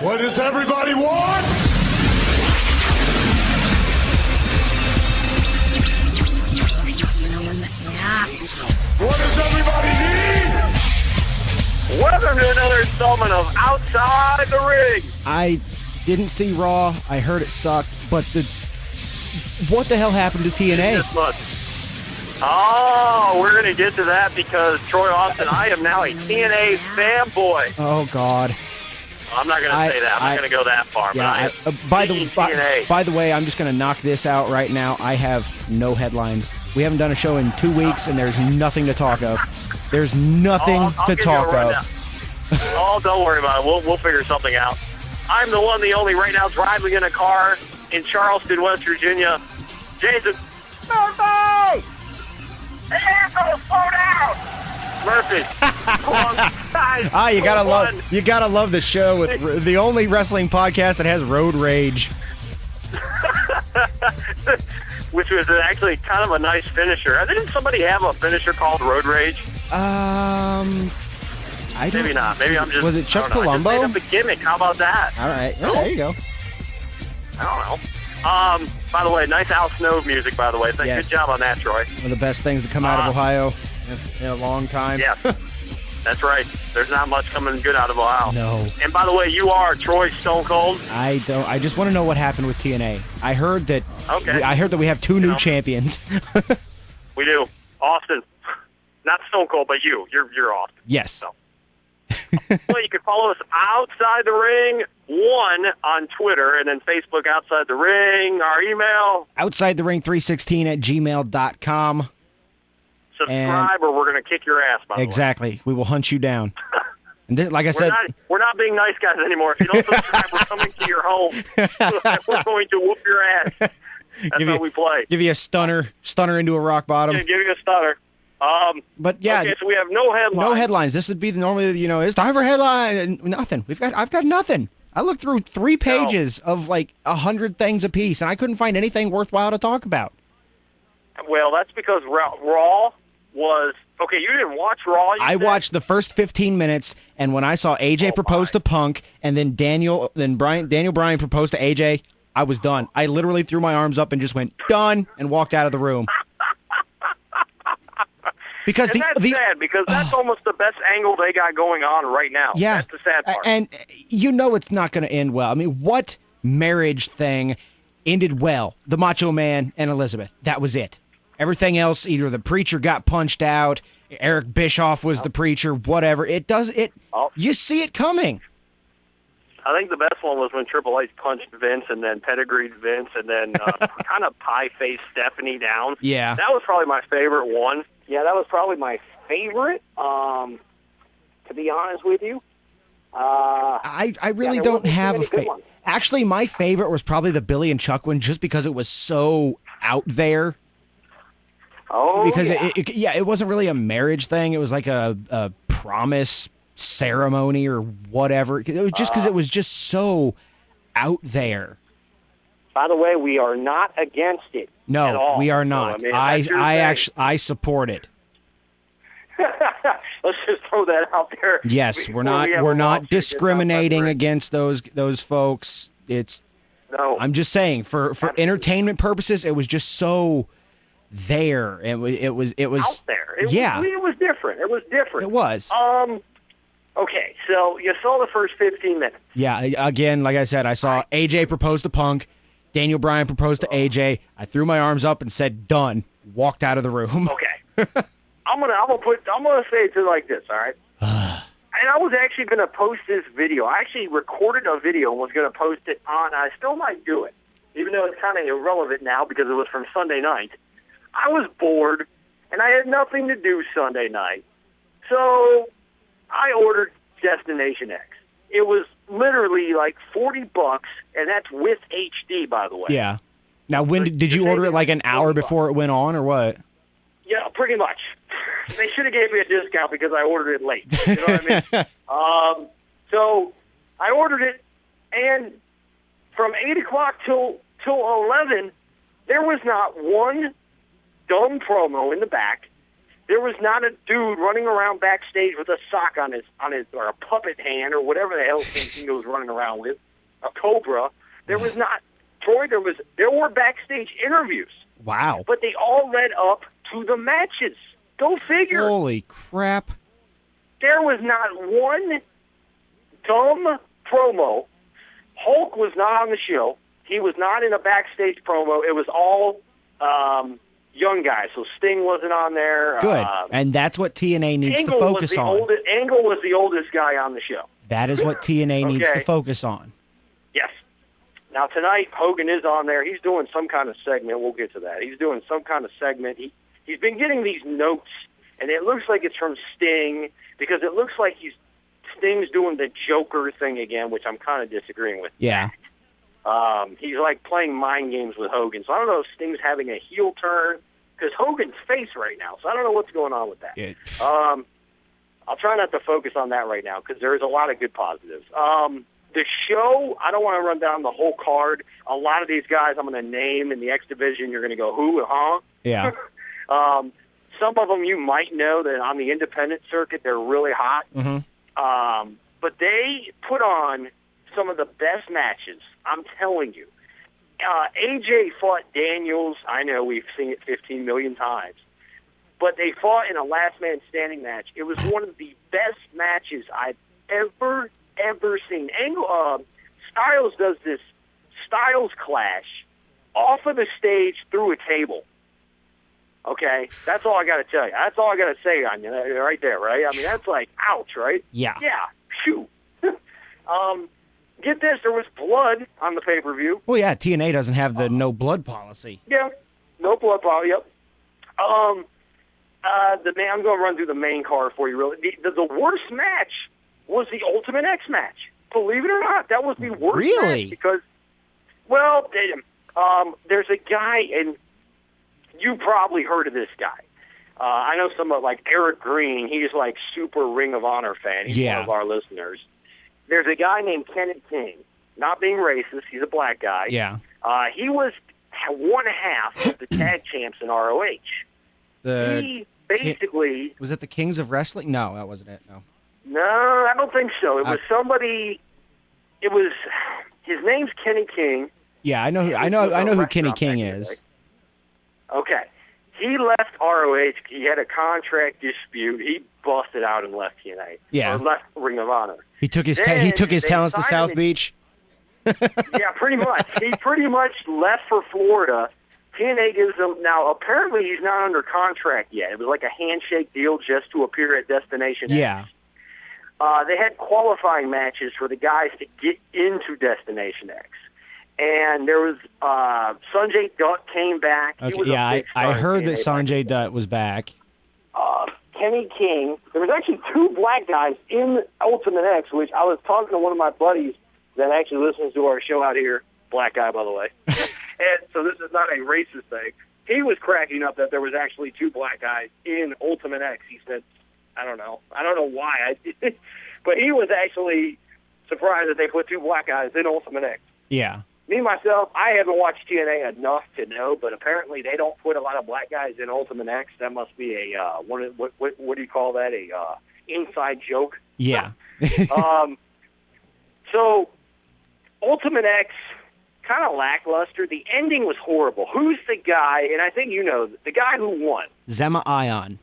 What does everybody want? What does everybody need? Welcome to another installment of Outside the Ring. I didn't see Raw. I heard it sucked, but what the hell happened to TNA? Oh, we're going to get to that because Troy Austin, I am now a TNA fanboy. Oh, God. I'm not going to say that. I'm not going to go that far. Yeah, but by the way, I'm just going to knock this out right now. I have no headlines. We haven't done a show in 2 weeks, and there's nothing to talk of. There's nothing to talk of. Oh, don't worry about it. We'll figure something out. I'm the one, the only, right now driving in a car in Charleston, West Virginia. Jason. Murphy! Hey, slow down! Murphy. You gotta love the show with the only wrestling podcast that has road rage. Which was actually kind of a nice finisher. Didn't somebody have a finisher called Road Rage? I don't. Maybe not. Maybe I'm just. Was it Chuck Palumbo? I just made up a gimmick. How about that? All right. Oh, there you go. I don't know. By the way, nice Al Snow music. By the way, Yes. Good job on that, Troy. One of the best things to come out of Ohio in a long time. Yes, that's right. There's not much coming good out of Ohio. No. And by the way, you are Troy Stone Cold. I don't. I just want to know what happened with TNA. I heard that. Okay. I heard that we have two new champions. We do. Austin, not Stone Cold, but you. You're Austin. Yes. So. Well, you can follow us Outside the Ring 1 on Twitter, and then Facebook Outside the Ring. Our email outsidethering316@gmail.com. Subscribe, or we're going to kick your ass. By the way. Exactly. We will hunt you down. And like I said, we're not being nice guys anymore. If you don't subscribe, we're coming to your home. We're going to whoop your ass. That's how we play. Give you a stunner into a rock bottom. Yeah, give you a stunner. But yeah, okay, so we have no headlines. No headlines. This would be normally, it's time for headline. Nothing. I've got nothing. I looked through 3 pages of like 100 things apiece, and I couldn't find anything worthwhile to talk about. Well, that's because Raw was okay. You didn't watch Raw. I watched the first 15 minutes, and when I saw AJ propose to Punk, and then Daniel Bryan proposed to AJ, I was done. I literally threw my arms up and just went done and walked out of the room. Because that's sad, because that's almost the best angle they got going on right now. Yeah. That's the sad part. And it's not going to end well. I mean, what marriage thing ended well? The Macho Man and Elizabeth. That was it. Everything else, either the preacher got punched out, Eric Bischoff was the preacher, whatever. You see it coming. I think the best one was when Triple H punched Vince and then pedigreed Vince and then kind of pie-faced Stephanie down. Yeah. That was probably my favorite one. Yeah, that was probably my favorite, to be honest with you. I really don't have a favorite. Actually, my favorite was probably the Billy and Chuck one just because it was so out there. Oh, because it wasn't really a marriage thing. It was like a promise ceremony or whatever. It was just because it was just so out there. By the way, we are not against it. No, at all. we are not. So, I support it. Let's just throw that out there. Yes, we're not discriminating against those folks. No. I'm just saying for entertainment purposes, it was just so there. It was out there. It was different. It was different. It was. Okay, so you saw the first 15 minutes. Yeah, again, like I said, I saw AJ propose to Punk, Daniel Bryan proposed to AJ. I threw my arms up and said, "Done." Walked out of the room. Okay. I'm gonna say it to like this, all right? And I was actually gonna post this video. I actually recorded a video and was gonna post it on. I still might do it, even though it's kind of irrelevant now because it was from Sunday night. I was bored and I had nothing to do Sunday night, so I ordered Destination X. It was literally like $40, and that's with HD, by the way. Yeah. Now, when did you order it? Like an hour before it went on, or what? Yeah, pretty much. They should have gave me a discount because I ordered it late. You know what I mean? So I ordered it, and from 8 o'clock till 11, there was not one dumb promo in the back. There was not a dude running around backstage with a sock on his or a puppet hand or whatever the hell he was running around with, a cobra. There was not, Troy. There were backstage interviews. Wow. But they all led up to the matches. Go figure. Holy crap. There was not one dumb promo. Hulk was not on the show. He was not in a backstage promo. It was all young guys. So Sting wasn't on there. Good. And that's what TNA needs to focus on. Angle was the oldest guy on the show. That is what TNA needs to focus on. Yes. Now, tonight, Hogan is on there. He's doing some kind of segment. We'll get to that. He's doing some kind of segment. He's been getting these notes, and it looks like it's from Sting because it looks like Sting's doing the Joker thing again, which I'm kind of disagreeing with. Yeah. He's like playing mind games with Hogan. So I don't know if Sting's having a heel turn because Hogan's face right now. So I don't know what's going on with that. Yeah. I'll try not to focus on that right now because there's a lot of good positives. The show, I don't want to run down the whole card. A lot of these guys I'm going to name in the X Division, you're going to go, who, huh? Yeah. Some of them you might know that on the independent circuit, they're really hot. Mm-hmm. But they put on some of the best matches. I'm telling you. AJ fought Daniels. I know we've seen it 15 million times. But they fought in a last man standing match. It was one of the best matches I've ever seen. Styles does this Styles clash off of the stage through a table. Okay? That's all I got to tell you. That's all I got to say on you right there, right? I mean, that's like, ouch, right? Yeah. Yeah. Phew. Get this, there was blood on the pay-per-view. Well, yeah, TNA doesn't have the no blood policy. Yeah, no blood policy, yep. I'm going to run through the main card for you, really. The worst match was the Ultimate X match. Believe it or not, that was the worst really? match because, well, there's a guy, and you probably heard of this guy. I know someone like Eric Green. He's like super Ring of Honor fan. He's one of our listeners. There's a guy named Kenny King. Not being racist, he's a black guy. Yeah. He was one half of the tag champs in ROH. He basically... Was it the Kings of Wrestling? No, that wasn't it. No. No, I don't think so. It was somebody... It was... His name's Kenny King. Yeah, I know who Kenny King is. Okay. He left ROH. He had a contract dispute. He busted out and left TNA. Yeah. Or left Ring of Honor. He took his talents to South Beach. Yeah, pretty much. He pretty much left for Florida. TNA gives him... Now, apparently he's not under contract yet. It was like a handshake deal just to appear at Destination X. Yeah. They had qualifying matches for the guys to get into Destination X. And there was Sanjay Dutt came back. Okay, yeah, I heard that Sanjay Dutt was back. Kenny King. There was actually two black guys in Ultimate X, which I was talking to one of my buddies that actually listens to our show out here. Black guy, by the way. And so this is not a racist thing. He was cracking up that there was actually two black guys in Ultimate X. He said, I don't know why. But he was actually surprised that they put two black guys in Ultimate X. Yeah. Me, myself, I haven't watched TNA enough to know, but apparently they don't put a lot of black guys in Ultimate X. That must be a, what do you call that, a inside joke? Yeah. So, Ultimate X, kind of lackluster. The ending was horrible. Who's the guy, and I think you know, the guy who won? Zema Ion.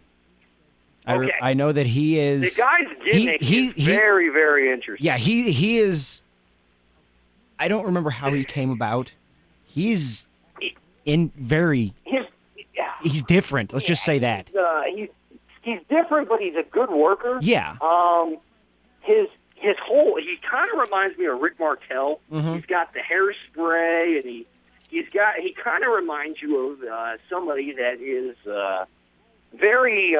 Okay. I know that he is... The guy's gimmick is very, very interesting. Yeah, he is... I don't remember how he came about. He's he's different. Let's just say that. He's different, but he's a good worker. Yeah. He kind of reminds me of Rick Martel. Mm-hmm. He's got the hairspray, and he kind of reminds you of somebody that is very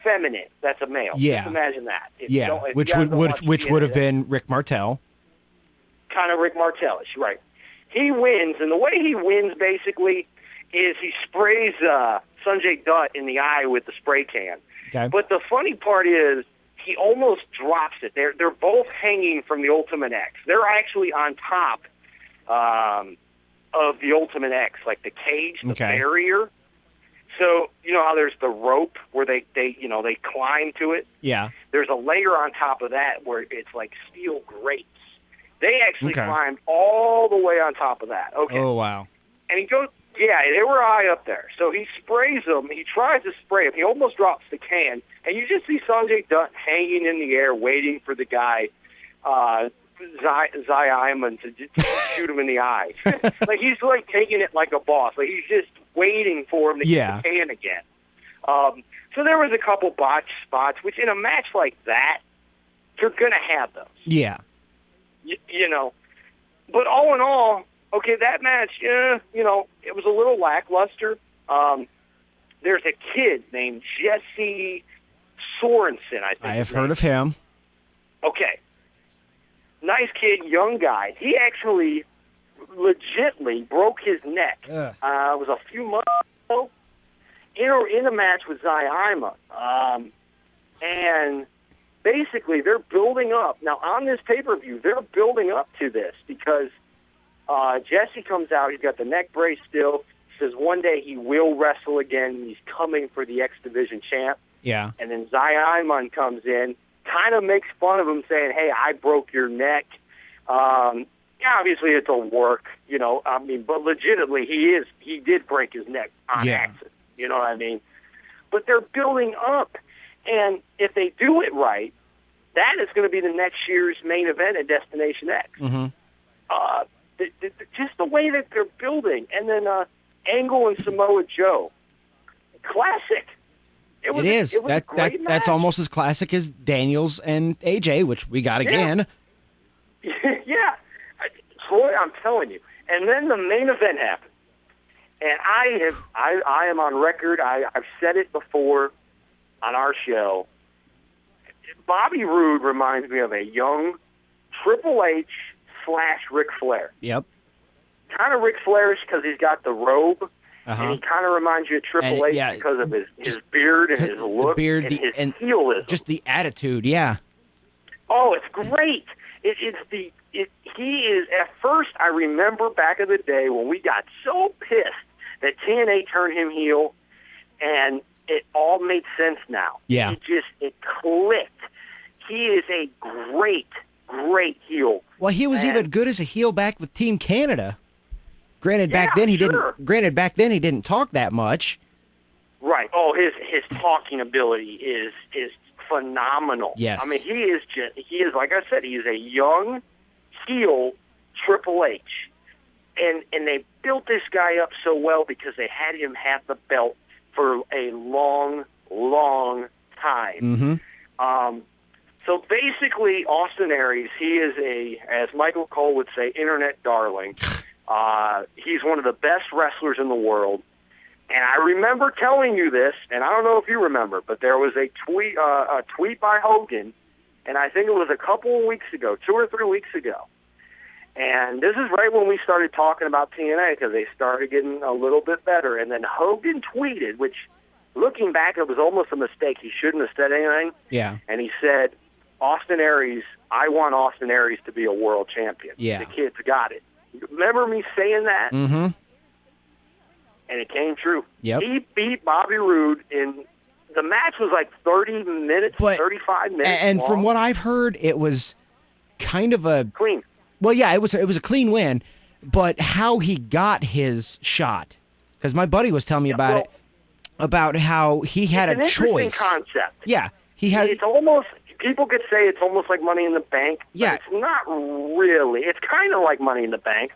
feminine. That's a male. Yeah. Just imagine that. Which would have been Rick Martel. Kind of Rick Martellish, right. He wins, and the way he wins, basically, is he sprays Sanjay Dutt in the eye with the spray can. Okay. But the funny part is, he almost drops it. They're both hanging from the Ultimate X. They're actually on top of the Ultimate X, like the cage, the barrier. So, you know how there's the rope where they climb to it? Yeah. There's a layer on top of that where it's like steel grates. They actually Okay. climbed all the way on top of that. Okay. Oh, wow. And he goes, yeah, they were high up there. So he sprays them. He tries to spray them. He almost drops the can. And you just see Sanjay Dutt hanging in the air waiting for the guy, Zion, to shoot him in the eye. Like, he's, like, taking it like a boss. Like, he's just waiting for him to get the can again. So there was a couple botch spots, which in a match like that, you're going to have those. Yeah. You know. But all in all, okay, that match, it was a little lackluster. There's a kid named Jesse Sorensen, I think. I have heard of him. Okay. Nice kid, young guy. He actually legitly broke his neck. It was a few months ago in a match with Zayima. And basically, they're building up. Now, on this pay-per-view, they're building up to this because Jesse comes out. He's got the neck brace still. Says one day he will wrestle again. He's coming for the X Division champ. Yeah. And then Zion comes in, kind of makes fun of him, saying, "Hey, I broke your neck." Obviously, it's a work, but legitimately, he did break his neck on accident. You know what I mean? But they're building up, and if they do it right, that is going to be the next year's main event at Destination X. Mm-hmm. Just the way that they're building, and then Angle and Samoa Joe, classic. It is. It was a great that's match. almost as classic as Daniels and AJ, which we got again. Yeah, Troy, I'm telling you. And then the main event happened, and I am on record. I've said it before on our show. Bobby Roode reminds me of a young Triple H / Ric Flair. Yep. Kind of Ric Flairish because he's got the robe. And he kind of reminds you of Triple H because of his beard and his look beard, and his and heelism. just the attitude, yeah. Oh, it's great. He is, at first, I remember back in the day when we got so pissed that TNA turned him heel, and it all made sense now. Yeah. It clicked. He is a great heel. Well, he was even good as a heel back with Team Canada. Granted, back then he didn't talk that much. Right. Oh, his talking ability is phenomenal. Yes. I mean, he is like I said, he is a young heel Triple H, and they built this guy up so well because they had him have the belt for a long time. Mm-hmm. So basically, Austin Aries, he is as Michael Cole would say, internet darling. He's one of the best wrestlers in the world. And I remember telling you this, and I don't know if you remember, but there was a tweet by Hogan, and I think it was a couple of weeks ago, 2 or 3 weeks ago. And this is right when we started talking about TNA because they started getting a little bit better. And then Hogan tweeted, which, looking back, it was almost a mistake. He shouldn't have said anything. Yeah. And he said, Austin Aries, I want Austin Aries to be a world champion. Yeah. The kid's got it. Remember me saying that? Mm-hmm. And it came true. Yep. He beat Bobby Roode in the match was like 30 minutes, 35 minutes. And long. from what I've heard, it was kind of a clean. Well, yeah, it was a clean win, but how he got his shot, because my buddy was telling me about how he had a choice. Interesting concept. Yeah, he had. It's almost. People could say it's almost like Money in the Bank. Yeah, but it's not really. It's kind of like Money in the Bank.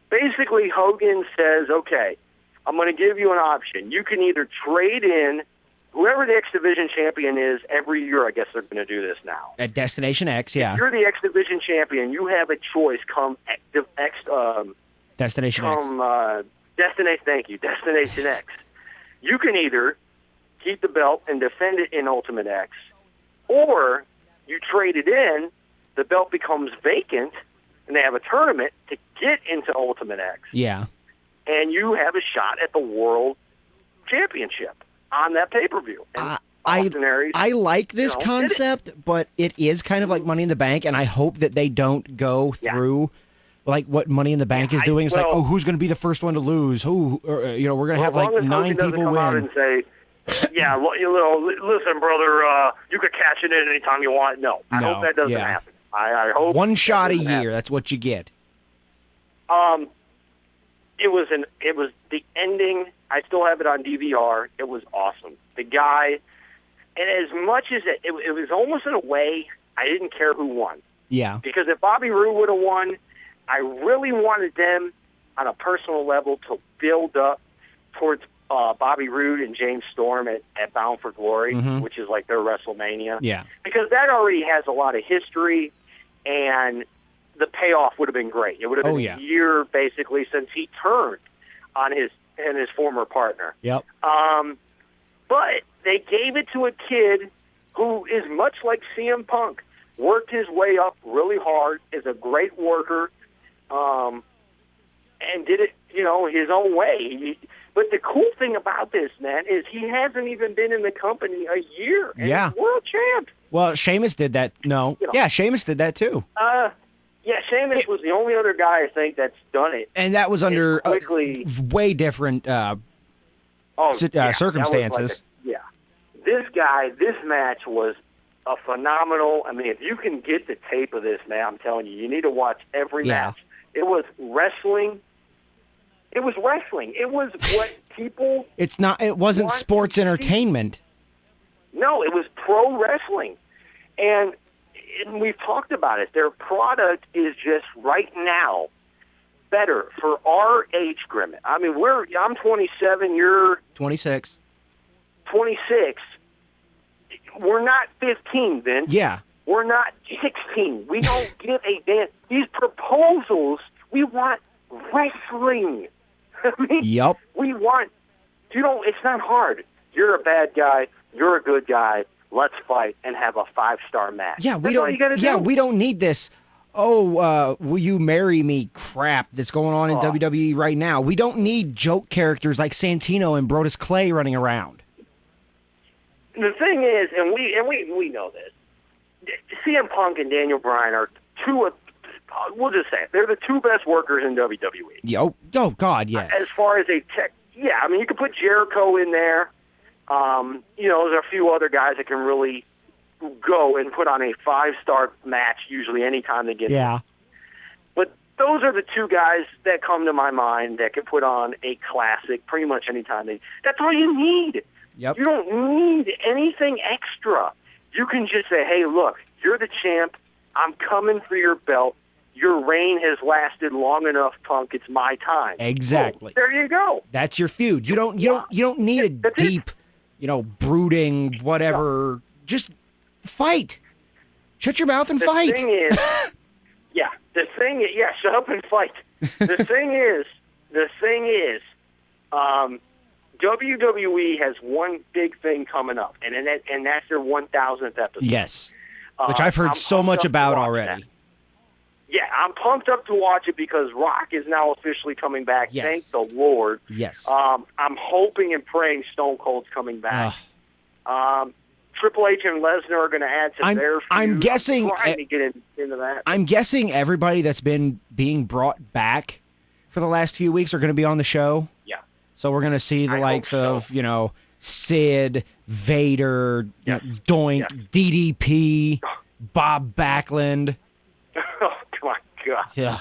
Basically, Hogan says, "Okay, I'm going to give you an option. You can either trade in whoever the X Division champion is every year. I guess they're going to do this now at Destination X. Yeah, if you're the X Division champion. You have a choice. Destination X. Thank you, Destination X. You can either keep the belt and defend it in Ultimate X, or you trade it in. The belt becomes vacant, and they have a tournament to get into Ultimate X. Yeah, and you have a shot at the World Championship on that pay-per-view. I like this concept, but it is kind of like Money in the Bank, and I hope that they don't go through like what Money in the Bank is doing. It's like, oh, who's going to be the first one to lose? Who, we're going to have like 9 people win. Out and say, yeah, listen, brother, you could cash it in anytime you want. No, I hope that doesn't happen. I hope one shot a year. That's what you get. It was the ending. I still have it on DVR. It was awesome. The guy, and as much as it was almost in a way, I didn't care who won. Yeah. Because if Bobby Roode would have won, I really wanted them on a personal level to build up towards Bobby Roode and James Storm at Bound for Glory, which is like their WrestleMania. Yeah. Because that already has a lot of history, and the payoff would have been great. It would have been a year, basically, since he turned on his former partner. Yep. But they gave it to a kid who is much like CM Punk, worked his way up really hard, is a great worker, and did it, his own way. But the cool thing about this, man, is he hasn't even been in the company a year. And he's world champ. Well, Sheamus did that. No. Yeah, Sheamus did that too. Yeah, Sheamus was the only other guy, I think, that's done it. And that was under way different circumstances. This guy, this match was a phenomenal. I mean, if you can get the tape of this, man, I'm telling you need to watch every match. It was wrestling. It was wrestling. It was what people... It wasn't sports entertainment. No, it was pro wrestling. And we've talked about it. Their product is just right now better for our age group. I mean, I'm 27, you're 26. 26. We're not 15, Vince. Yeah. We're not 16. We don't give a damn. These proposals, we want wrestling. I mean, yep. We want, it's not hard. You're a bad guy. You're a good guy. Let's fight and have a 5-star match. Yeah, we don't need this. Oh, will you marry me? Crap that's going on in WWE right now. We don't need joke characters like Santino and Brodus Clay running around. The thing is, and we know this. CM Punk and Daniel Bryan are two of. We'll just say it, they're the two best workers in WWE. Oh God, yes. As far as a tech, I mean, you could put Jericho in there. There's a few other guys that can really go and put on a 5-star match usually anytime they get in. But those are the two guys that come to my mind that can put on a classic pretty much anytime that's all you need. Yep. You don't need anything extra. You can just say, hey, look, you're the champ. I'm coming for your belt. Your reign has lasted long enough, Punk. It's my time. Exactly. Oh, there you go. That's your feud. You don't need a deep, brooding whatever. No. Just fight. Shut your mouth and fight. The thing is, shut up and fight. The thing is, WWE has one big thing coming up, and that's their 1,000th episode. Yes, which I've heard so much about already. That. Yeah, I'm pumped up to watch it because Rock is now officially coming back. Yes. Thank the Lord. Yes. I'm hoping and praying Stone Cold's coming back. Triple H and Lesnar are going to add to their feud. I'm guessing. I'm trying to get into that. I'm guessing everybody that's been being brought back for the last few weeks are going to be on the show. Yeah. So we're going to see the likes of, Sid, Vader, Doink, DDP, Bob Backlund. Oh my God. Yeah.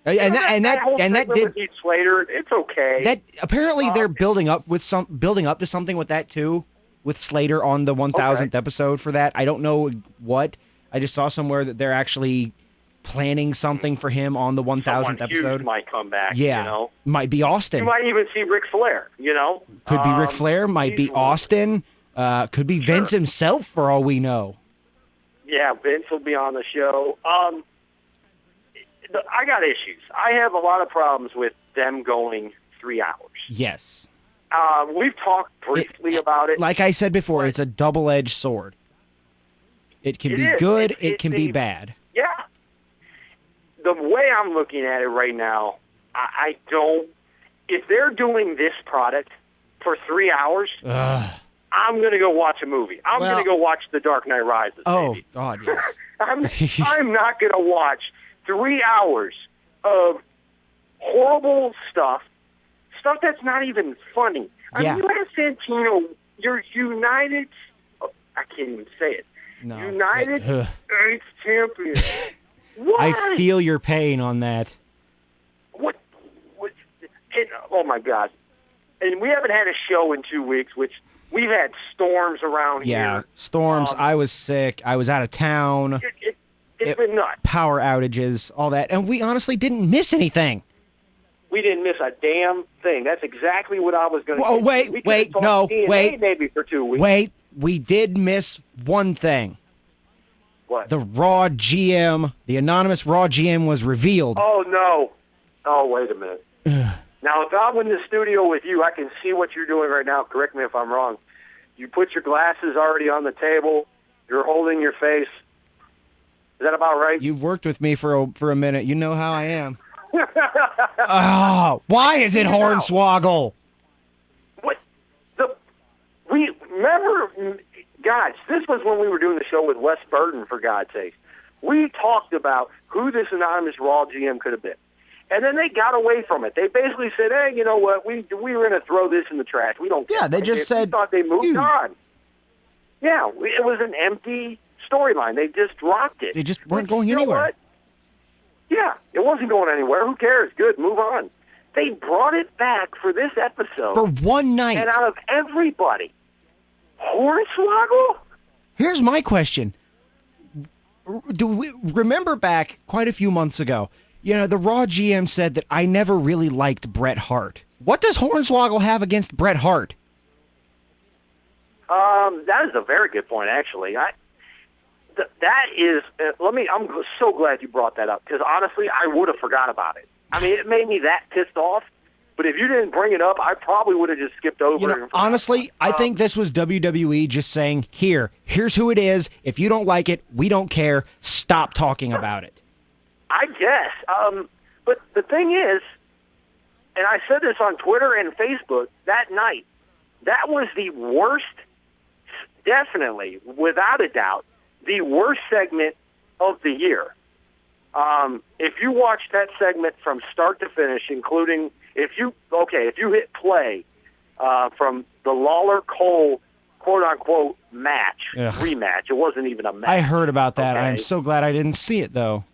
And that did Heath Slater. It's okay. That apparently they're building up to something with that too, with Slater on the 1,000th episode for that. I don't know what. I just saw somewhere that they're actually planning something for him on the 1,000th episode. Huge might come back. Yeah, might be Austin. You might even see Ric Flair. Could be Ric Flair. Might be Austin. Could be Vince himself for all we know. Yeah, Vince will be on the show. I got issues. I have a lot of problems with them going 3 hours. Yes. We've talked briefly about it. Like I said before, it's a double-edged sword. It can be good, it can be bad. Yeah. The way I'm looking at it right now, I don't... If they're doing this product for 3 hours... I'm going to go watch a movie. I'm going to go watch The Dark Knight Rises. Oh, baby. God, yes. I'm not going to watch 3 hours of horrible stuff that's not even funny. I Yeah. mean, you have Santino, your United, I can't even say it. No. United States champion. What? I feel your pain on that. What? And, oh my God! And we haven't had a show in 2 weeks, which we've had storms around Yeah, here. storms. I was sick. I was out of town. It's been nuts. Power outages, all that, and we honestly didn't miss anything. We didn't miss a damn thing. That's exactly what I was going to say. Oh, wait, we wait, could've no, talked TNA wait. maybe for 2 weeks. Wait, we did miss one thing. What? The Raw GM, the anonymous Raw GM was revealed. Oh, no. Oh, wait a minute. Now, if I'm in the studio with you, I can see what you're doing right now. Correct me if I'm wrong. You put your glasses already on the table. You're holding your face. Is that about right? You've worked with me for a minute. You know how I am. Oh, why is it Hornswoggle? What? We remember, guys, this was when we were doing the show with Wes Burton, for God's sake. We talked about who this anonymous Raw GM could have been. And then they got away from it. They basically said, hey, you know what, we were going to throw this in the trash. We don't care. Yeah, they just said, we thought they moved "Ew." on. Yeah, it was an empty storyline. They just dropped it. They just weren't going You know anywhere. what? Yeah, it wasn't going anywhere. Who cares? Good, move on. They brought it back for this episode. For one night. And out of everybody, Hornswoggle? Here's my question. Do we remember back quite a few months ago, the Raw GM said that I never really liked Bret Hart. What does Hornswoggle have against Bret Hart? That is a very good point, actually. That is, I'm so glad you brought that up, because honestly, I would have forgot about it. I mean, it made me that pissed off, but if you didn't bring it up, I probably would have just skipped over it. Honestly, I think this was WWE just saying, here's who it is. If you don't like it, we don't care. Stop talking about it. I guess. But the thing is, and I said this on Twitter and Facebook that night, that was the worst, definitely, without a doubt, the worst segment of the year. If you watch that segment from start to finish, including if you hit play from the Lawler-Cole quote-unquote rematch, it wasn't even a match. I heard about that. Okay. I'm so glad I didn't see it, though.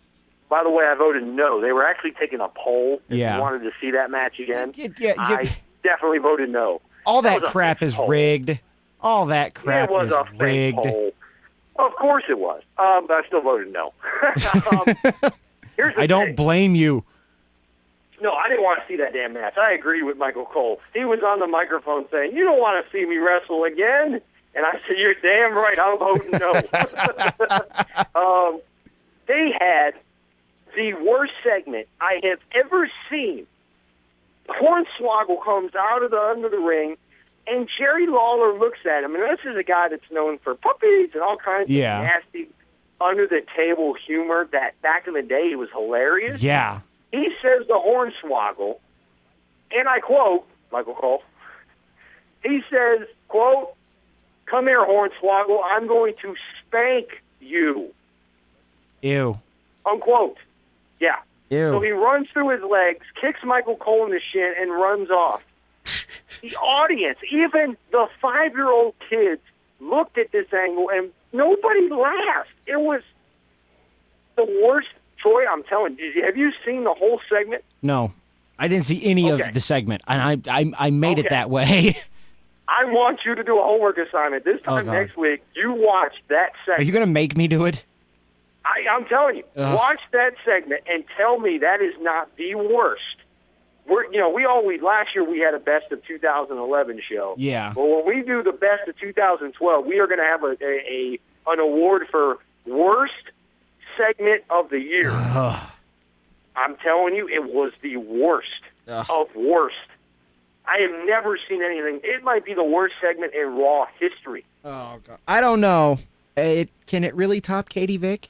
By the way, I voted no. They were actually taking a poll if Yeah. you wanted to see that match again. Yeah, I definitely voted no. all that was a crap fake is poll. rigged. All that crap It was is a fake rigged. poll. Of course it was. But I still voted no. Here's the I don't thing. blame you. No, I didn't want to see that damn match. I agree with Michael Cole. He was on the microphone saying, "You don't want to see me wrestle again." And I said, "You're damn right. I'm voting no." They had the worst segment I have ever seen. Hornswoggle comes out of under the ring, and Jerry Lawler looks at him. And this is a guy that's known for puppies and all kinds of nasty, under-the-table humor that back in the day he was hilarious. Yeah. He says to Hornswoggle, and I quote, Michael Cole, he says, quote, "Come here, Hornswoggle, I'm going to spank you." Ew. Unquote. Yeah. Ew. So he runs through his legs, kicks Michael Cole in the shin, and runs off. The audience, even the 5-year-old kids, looked at this angle, and nobody laughed. It was the worst. Troy, I'm telling you, have you seen the whole segment? No, I didn't see any of the segment, and I made it that way. I want you to do a homework assignment. This time God. next week, you watch that segment. Are you going to make me do it? I'm telling you, watch that segment and tell me that is not the worst. Last year we had a best of 2011 show. Yeah. Well, when we do the best of 2012, we are going to have an award for worst segment of the year. I'm telling you, it was the worst of worst. I have never seen anything. It might be the worst segment in Raw history. Oh God. I don't know. Can it really top Katie Vick?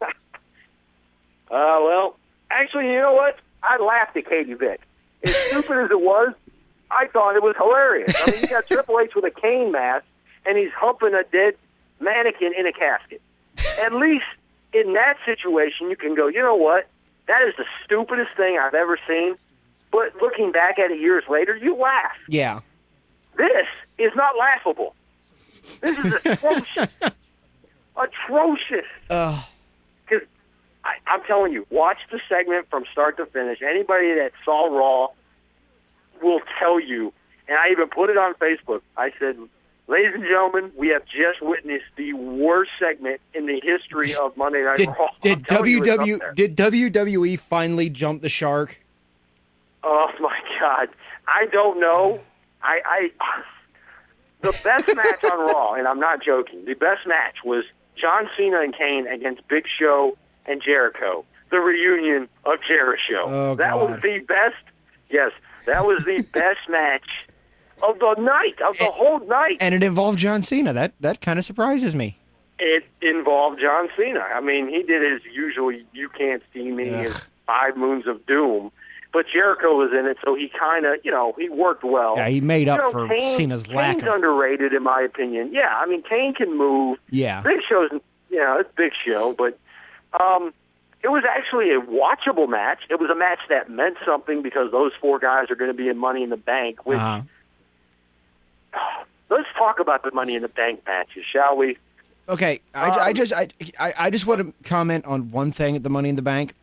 Well, actually, you know what? I laughed at Katie Vick. As stupid as it was, I thought it was hilarious. I mean, you got Triple H with a cane mask, and he's humping a dead mannequin in a casket. At least in that situation, you can go, you know what? That is the stupidest thing I've ever seen. But looking back at it years later, you laugh. Yeah. This is not laughable. This is atrocious. Atrocious. Because I'm telling you, watch the segment from start to finish. Anybody that saw Raw will tell you, and I even put it on Facebook. I said, ladies and gentlemen, we have just witnessed the worst segment in the history of Monday Night Raw. Did WWE finally jump the shark? Oh my God, I don't know. The best match on Raw, and I'm not joking, the best match was John Cena and Kane against Big Show and Jericho. The reunion of Jericho. Oh, that God. was the best. Yes, that was the best match of the night, of the whole night. And it involved John Cena. That kind of surprises me. It involved John Cena. I mean, he did his usual "you can't see me" his 5 moons of doom. But Jericho was in it, so he kind of, he worked well. Yeah, he made up for Cena's lack Kane's of... underrated, in my opinion. Yeah, I mean, Kane can move. Yeah. Big Show's, it's Big Show, but it was actually a watchable match. It was a match that meant something because those 4 guys are going to be in Money in the Bank, which... Let's talk about the Money in the Bank matches, shall we? Okay, I just want to comment on one thing at the Money in the Bank.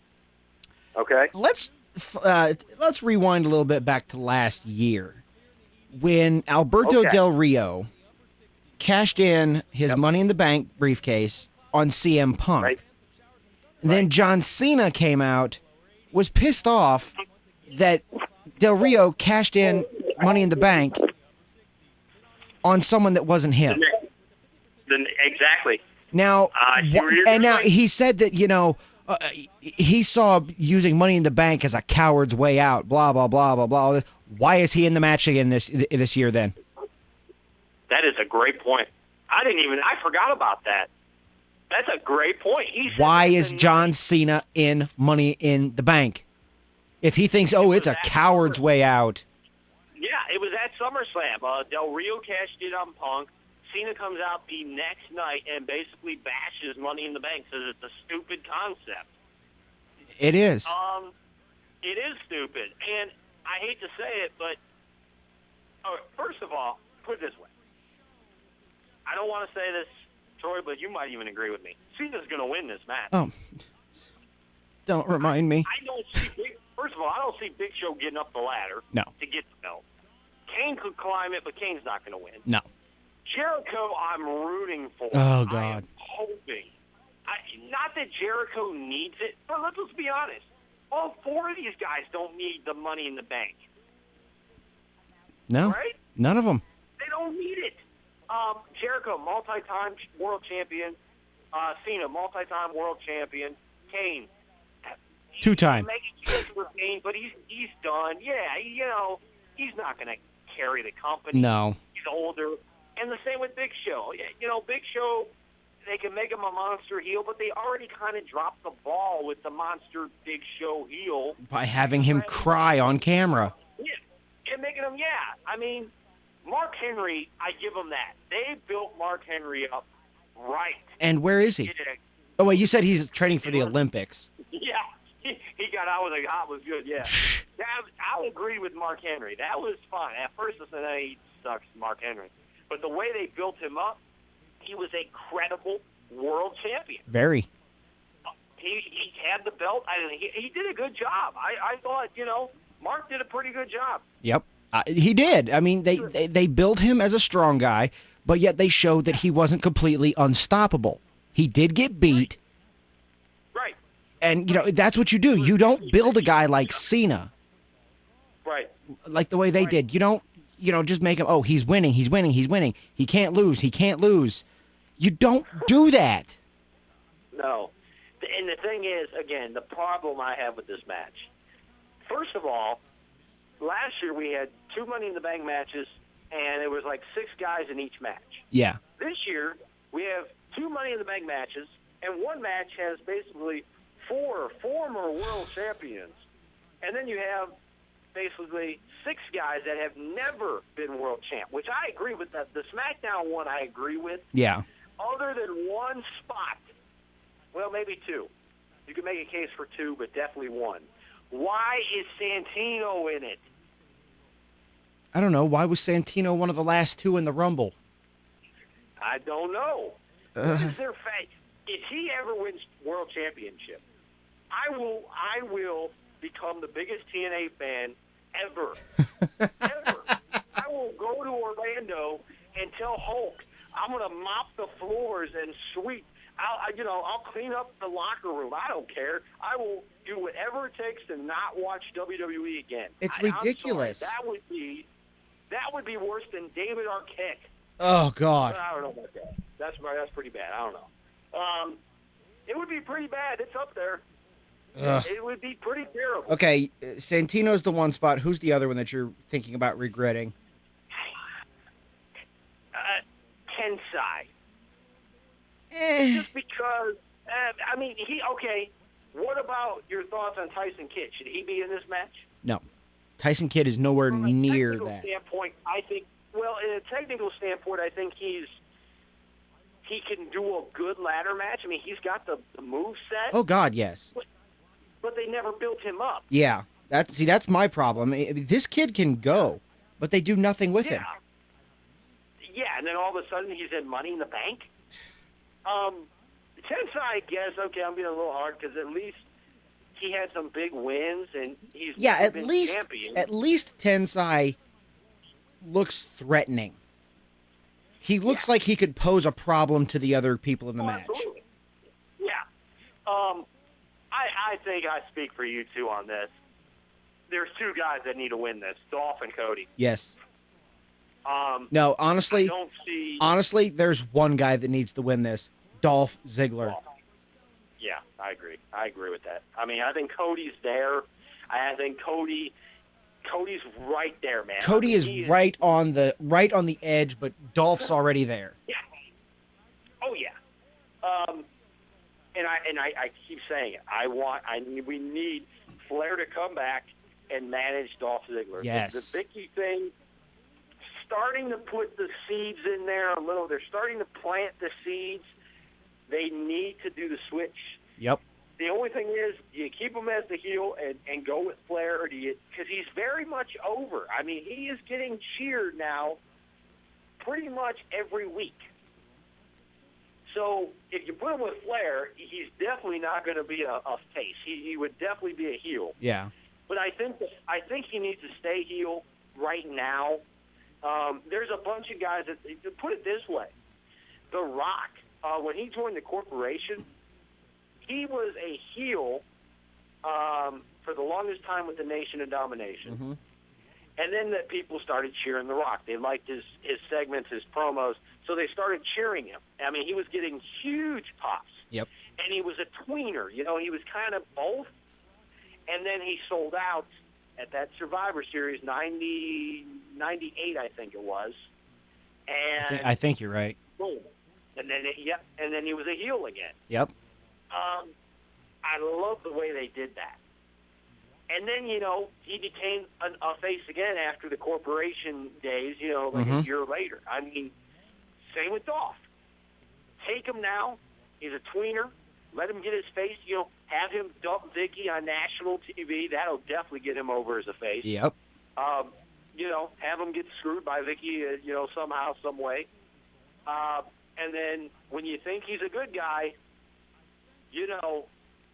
Okay. Let's rewind a little bit back to last year when Alberto Del Rio cashed in his Money in the Bank briefcase on CM Punk. Right. And then John Cena came out, was pissed off that Del Rio cashed in Money in the Bank on someone that wasn't him. Exactly. Now, he said that, he saw using Money in the Bank as a coward's way out, blah, blah, blah, blah, blah. Why is he in the match again this year then? That is a great point. I forgot about that. That's a great point. Why is John Cena in Money in the Bank? If he thinks, it's a coward's way out. Yeah, it was at SummerSlam. Del Rio cashed in on Punk. Cena comes out the next night and basically bashes Money in the Bank, says it's a stupid concept. It is. It is stupid, and I hate to say it, but first of all, put it this way. I don't want to say this, Troy, but you might even agree with me. Cena's going to win this match. Oh, don't remind me. First of all, I don't see Big Show getting up the ladder to get the belt. Kane could climb it, but Kane's not going to win. No. Jericho, I'm rooting for. Oh, God. I am hoping. Not that Jericho needs it, but let's be honest. All 4 of these guys don't need the Money in the Bank. No. Right? None of them. They don't need it. Jericho, multi-time world champion. Cena, multi-time world champion. Kane. 2-time. For Kane, but he's done. Yeah, he's not going to carry the company. No. He's older. And the same with Big Show. Big Show, they can make him a monster heel, but they already kind of dropped the ball with the monster Big Show heel. By having him cry on camera. Yeah, and making him, I mean, Mark Henry, I give him that. They built Mark Henry up right. And where is he? Oh, wait, you said he's training for the Olympics. Yeah, he got out with a "I was good." Yeah, I'll agree with Mark Henry. That was fun. At first, I said, "Hey, he sucks, Mark Henry," but the way they built him up, he was a credible world champion. Very. He had the belt. He did a good job. I thought, Mark did a pretty good job. Yep, he did. I mean, they built him as a strong guy, but yet they showed that he wasn't completely unstoppable. He did get beat. Right. And, that's what you do. You don't build a guy like Cena. Right. Like the way they did. You don't, just make him, he's winning. He can't lose. You don't do that. No. And the thing is, again, the problem I have with this match. First of all, last year we had 2 Money in the Bank matches, and it was like 6 guys in each match. Yeah. This year, we have 2 Money in the Bank matches, and one match has basically 4 former world champions. And then you have basically 6 guys that have never been world champ, which I agree with. The SmackDown one I agree with. Yeah. Other than one spot, well, maybe 2. You could make a case for 2, but definitely 1. Why is Santino in it? I don't know. Why was Santino one of the last 2 in the Rumble? I don't know. What is their fate? If he ever wins World Championship, I will become the biggest TNA fan ever. Ever. I will go to Orlando and tell Hulk I'm going to mop the floors and sweep. I'll clean up the locker room. I don't care. I will do whatever it takes to not watch WWE again. It's ridiculous. I'm sorry. That would be worse than David Arquette. Oh God. I don't know about that. That's pretty bad. I don't know. It would be pretty bad. It's up there. It would be pretty terrible. Okay, Santino's the one spot. Who's the other one that you're thinking about regretting? Tensai. Just because, what about your thoughts on Tyson Kidd? Should he be in this match? No. Tyson Kidd is nowhere near that. Standpoint, I think, in a technical standpoint, I think he can do a good ladder match. I mean, he's got the move set. Oh, God, yes. But they never built him up. Yeah. That's my problem. This kid can go, but they do nothing with him. Yeah, and then all of a sudden he's in Money in the Bank. Tensai, I guess, okay, I'm being a little hard because at least he had some big wins and he's been champion. At least Tensai looks threatening. He looks like he could pose a problem to the other people in the match. Absolutely. Yeah. I think I speak for you two on this. There's 2 guys that need to win this, Dolph and Cody. Yes. No, honestly, I don't see... honestly, there's one guy that needs to win this, Dolph Ziggler. Yeah, I agree. I agree with that. I mean, I think Cody's there. I think Cody's right there, man. Cody is right on the edge, but Dolph's already there. Yeah. Oh yeah. And I keep saying it. We need Flair to come back and manage Dolph Ziggler. Yes. The Vicky thing, starting to put the seeds in there a little. They're starting to plant the seeds. They need to do the switch. Yep. The only thing is, do you keep him as the heel and go with Flair, or do you? Because he's very much over. I mean, he is getting cheered now pretty much every week. So if you put him with Flair, he's definitely not going to be a face. He would definitely be a heel. Yeah. But I think he needs to stay heel right now. There's a bunch of guys that, to put it this way, The Rock, when he joined the corporation, he was a heel for the longest time with the Nation of Domination. Mm-hmm. And then that people started cheering The Rock. They liked his segments, his promos, so they started cheering him. I mean, he was getting huge pops. Yep. And he was a tweener. You know, he was kind of both. And then he sold out at that Survivor Series, 98, I think it was. And I think you're right. Boom. And then, and then he was a heel again. Yep. I love the way they did that. And then, you know, he became a face again after the corporation days, you know, like a year later. I mean, same with Dolph. Take him now. He's a tweener. Let him get his face, you know, have him dump Vicky on national TV. That'll definitely get him over as a face. Yep. You know, have him get screwed by Vicky, you know, somehow, some way. And then when you think he's a good guy, you know,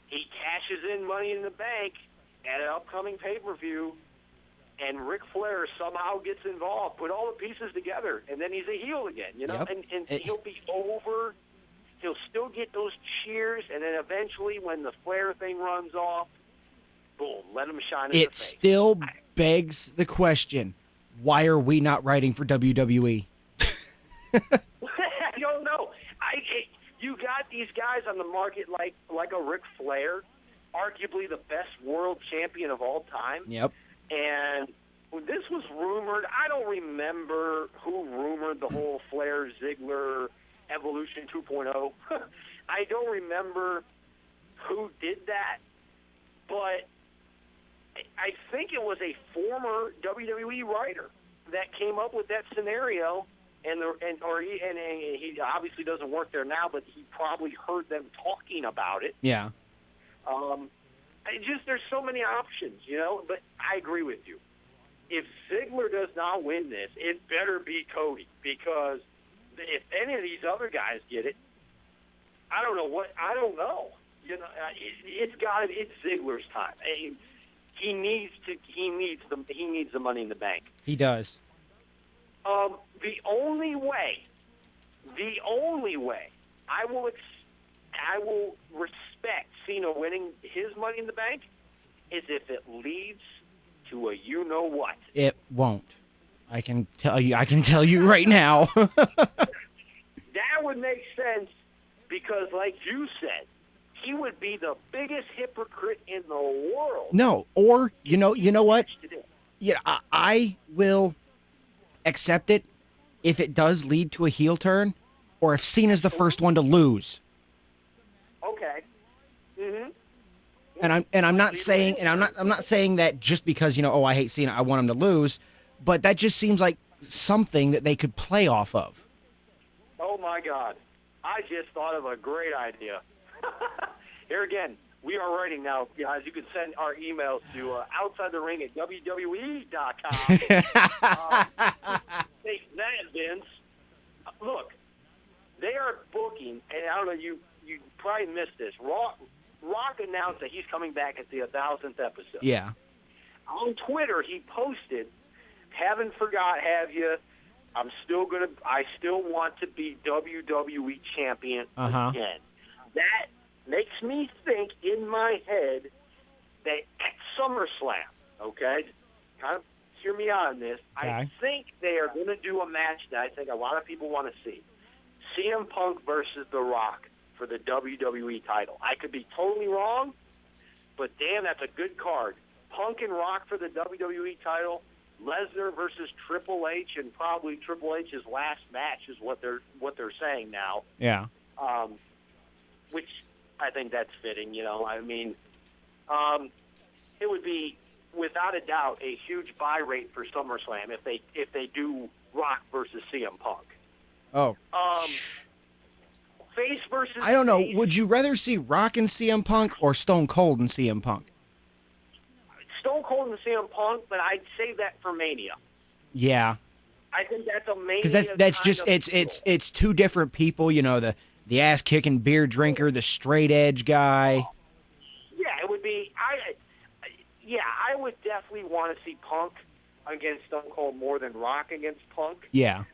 he cashes in Money in the Bank at an upcoming pay-per-view, and Ric Flair somehow gets involved, put all the pieces together, and then he's a heel again, you know? Yep. And he'll be over. He'll still get those cheers, and then eventually when the Flair thing runs off, boom, let him shine in the face. It still begs the question, why are we not writing for WWE? I don't know. You got these guys on the market like a Ric Flair, arguably the best world champion of all time. Yep. And when this was rumored, I don't remember who rumored the whole Flair Ziggler Evolution 2.0. I don't remember who did that, but I think it was a former WWE writer that came up with that scenario, and he obviously doesn't work there now, but he probably heard them talking about it. Yeah. There's so many options, But I agree with you. If Ziggler does not win this, it better be Cody, because if any of these other guys get it, I don't know. It's Ziggler's time. He needs the Money in the Bank. He does. The only way I will respect Cena winning his Money in the Bank is if it leads to a you-know-what. It won't. I can tell you right now. That would make sense because, like you said, he would be the biggest hypocrite in the world. No, or you know what? Yeah, I will accept it if it does lead to a heel turn, or if Cena's the first one to lose. Okay. Mm-hmm. And I'm not saying that just because I hate Cena, I want him to lose, but that just seems like something that they could play off of. Oh my God, I just thought of a great idea. Here again, we are writing now, guys. You can send our emails to outsidethering@WWE.com. Take that, Vince. Look, they are booking, and I don't know, you probably missed this. Rock announced that he's coming back at the 1,000th episode. Yeah. On Twitter, he posted, "Haven't forgot, have you? I still want to be WWE champion again." That makes me think in my head that at SummerSlam, okay, kind of hear me out on this. Okay. I think they are going to do a match that I think a lot of people want to see: CM Punk versus The Rock for the WWE title. I could be totally wrong, but damn, that's a good card. Punk and Rock for the WWE title. Lesnar versus Triple H, and probably Triple H's last match is what they're saying now. Yeah. Which I think that's fitting. I mean, it would be without a doubt a huge buy rate for SummerSlam if they do Rock versus CM Punk. Oh. Face versus. I don't know. face. Would you rather see Rock and CM Punk or Stone Cold and CM Punk? Stone Cold and CM Punk, but I'd save that for Mania. Yeah. I think that's a Mania. Because that's just it's two different people. The ass kicking beer drinker, the straight edge guy. Yeah, it would be. I would definitely want to see Punk against Stone Cold more than Rock against Punk. Yeah.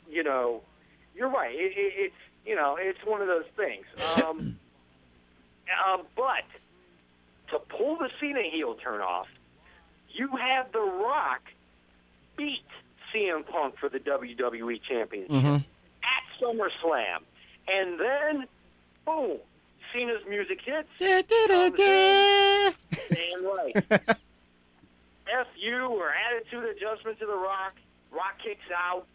You're right. It's one of those things. But to pull the Cena heel turn off, you have The Rock beat CM Punk for the WWE Championship at SummerSlam. And then, boom, Cena's music hits. Damn right. F you or attitude adjustment to The Rock. Rock kicks out.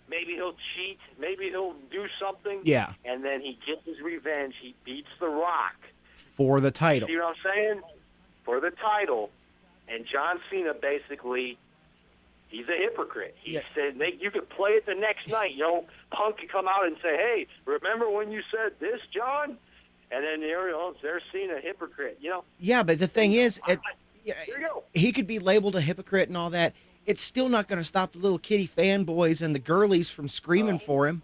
Maybe he'll cheat. Maybe he'll do something. Yeah. And then he gets his revenge. He beats The Rock. For the title. See what I'm saying? For the title. And John Cena basically, he's a hypocrite. He said you could play it the next night. Punk could come out and say, "Hey, remember when you said this, John?" And then there's Cena, hypocrite. Yeah, but the thing is, there you go. He could be labeled a hypocrite and all that. It's still not going to stop the little kitty fanboys and the girlies from screaming for him.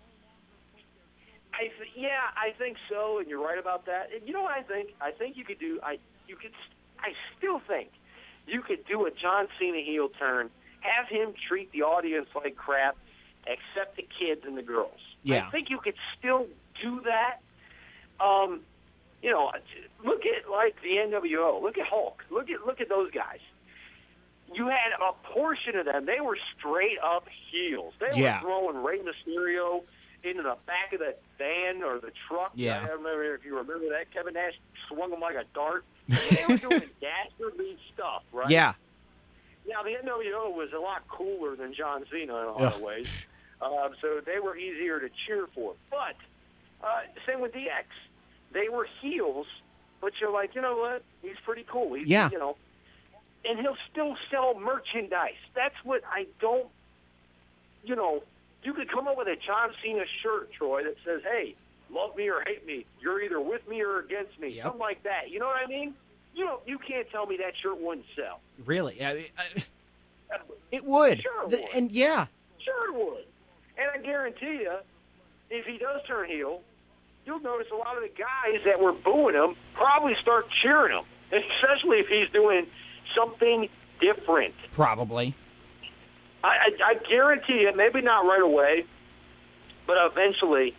I think so, and you're right about that. And you know what I think? I think you could do. I still think you could do a John Cena heel turn, have him treat the audience like crap, except the kids and the girls. Yeah. I think you could still do that. Look at like the NWO. Look at Hulk. Look at those guys. You had a portion of them. They were straight up heels. They were throwing Rey Mysterio into the back of the van or the truck. Yeah. I don't remember if you remember that. Kevin Nash swung him like a dart. They were doing dastardly stuff, right? Yeah. Now, the NWO was a lot cooler than John Cena in a lot of ways. So they were easier to cheer for. But same with DX. They were heels, but you're like, you know what? He's pretty cool. He's, and he'll still sell merchandise. That's what I don't, you could come up with a John Cena shirt, Troy, that says, "Hey, love me or hate me. You're either with me or against me. Yep. Something like that. You know what I mean? You can't tell me that shirt wouldn't sell. Really? It would. Sure it would. And yeah. Sure it would. And I guarantee you, if he does turn heel, you'll notice a lot of the guys that were booing him probably start cheering him, especially if he's doing something different. Probably. I guarantee you, maybe not right away, but eventually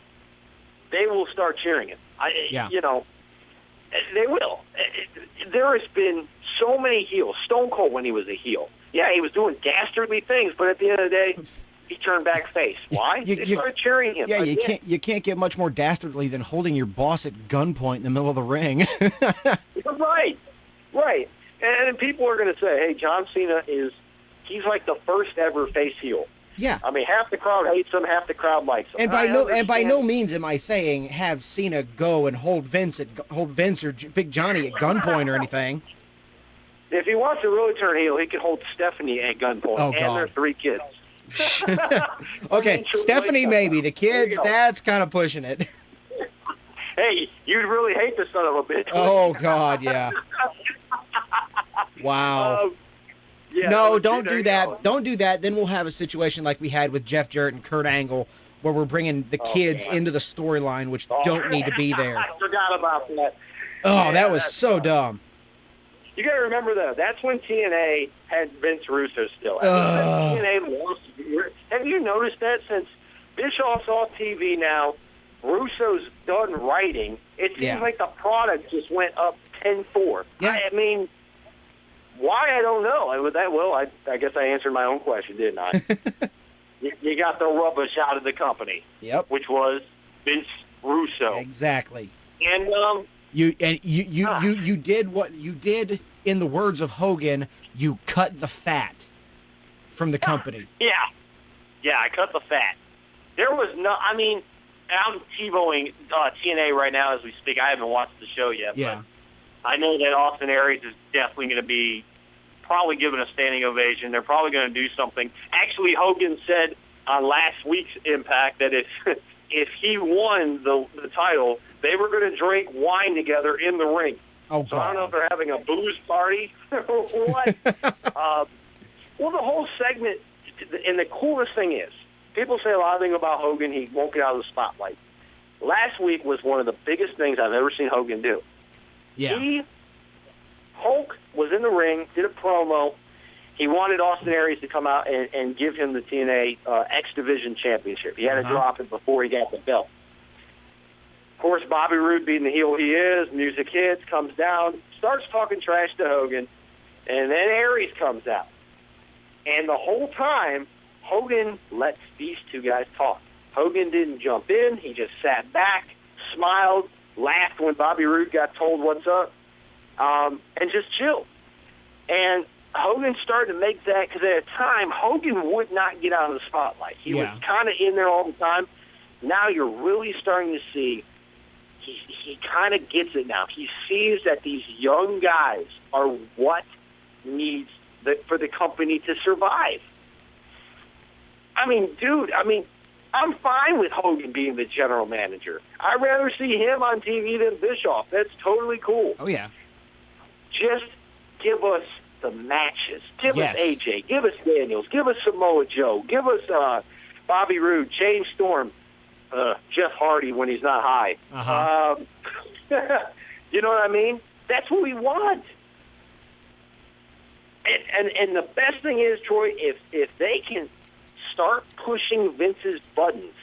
they will start cheering him. They will. There has been so many heels. Stone Cold when he was a heel. Yeah, he was doing dastardly things, but at the end of the day, he turned back face. Why? They started cheering him. Yeah, again. you can't get much more dastardly than holding your boss at gunpoint in the middle of the ring. Right. And people are going to say, hey, John Cena he's like the first ever face heel. Yeah. I mean, half the crowd hates him, half the crowd likes him. And by no means am I saying have Cena go and hold Vince or Big Johnny at gunpoint or anything. If he wants to really turn heel, he could hold Stephanie at gunpoint and their 3 kids. Okay, Stephanie maybe. The kids, that's kind of pushing it. Hey, you'd really hate the son of a bitch. Oh, God, yeah. Wow. Yeah, no, don't do that. Don't do that. Then we'll have a situation like we had with Jeff Jarrett and Kurt Angle where we're bringing the kids into the storyline, which don't need to be there. I forgot about that. Oh, that was so dumb. You got to remember, though, that's when TNA had Vince Russo still. TNA lost. Have you noticed that since Bischoff's off TV now, Russo's done writing, it seems like the product just went up 10-4. Yeah. I mean, why? I don't know. I guess I answered my own question, didn't I? you got the rubbish out of the company. Yep. Which was Vince Russo. Exactly. And you did what you did in the words of Hogan. You cut the fat from the company. Yeah, I cut the fat. There was no. I mean, I'm TiVoing TNA right now as we speak. I haven't watched the show yet. Yeah. But I know that Austin Aries is definitely going to be probably given a standing ovation. They're probably going to do something. Actually, Hogan said on last week's Impact that if he won the title, they were going to drink wine together in the ring. Oh, so I don't know if they're having a booze party or what. Well, the whole segment, and the coolest thing is, people say a lot of things about Hogan. He won't get out of the spotlight. Last week was one of the biggest things I've ever seen Hogan do. Yeah. Hulk was in the ring, did a promo. He wanted Austin Aries to come out and give him the TNA X Division Championship. He had to drop it before he got the belt. Of course, Bobby Roode, being the heel he is, music hits, comes down, starts talking trash to Hogan, and then Aries comes out. And the whole time, Hogan lets these two guys talk. Hogan didn't jump in. He just sat back, smiled, laughed when Bobby Roode got told what's up, and just chilled. And Hogan started to make that, because at a time, Hogan would not get out of the spotlight. He was kind of in there all the time. Now you're really starting to see he kind of gets it now. He sees that these young guys are what needs for the company to survive. I mean, dude, I'm fine with Hogan being the general manager. I'd rather see him on TV than Bischoff. That's totally cool. Oh, yeah. Just give us the matches. Give us AJ. Give us Daniels. Give us Samoa Joe. Give us Bobby Roode, James Storm, Jeff Hardy when he's not high. You know what I mean? That's what we want. And the best thing is, Troy, if they can start pushing Vince's buttons,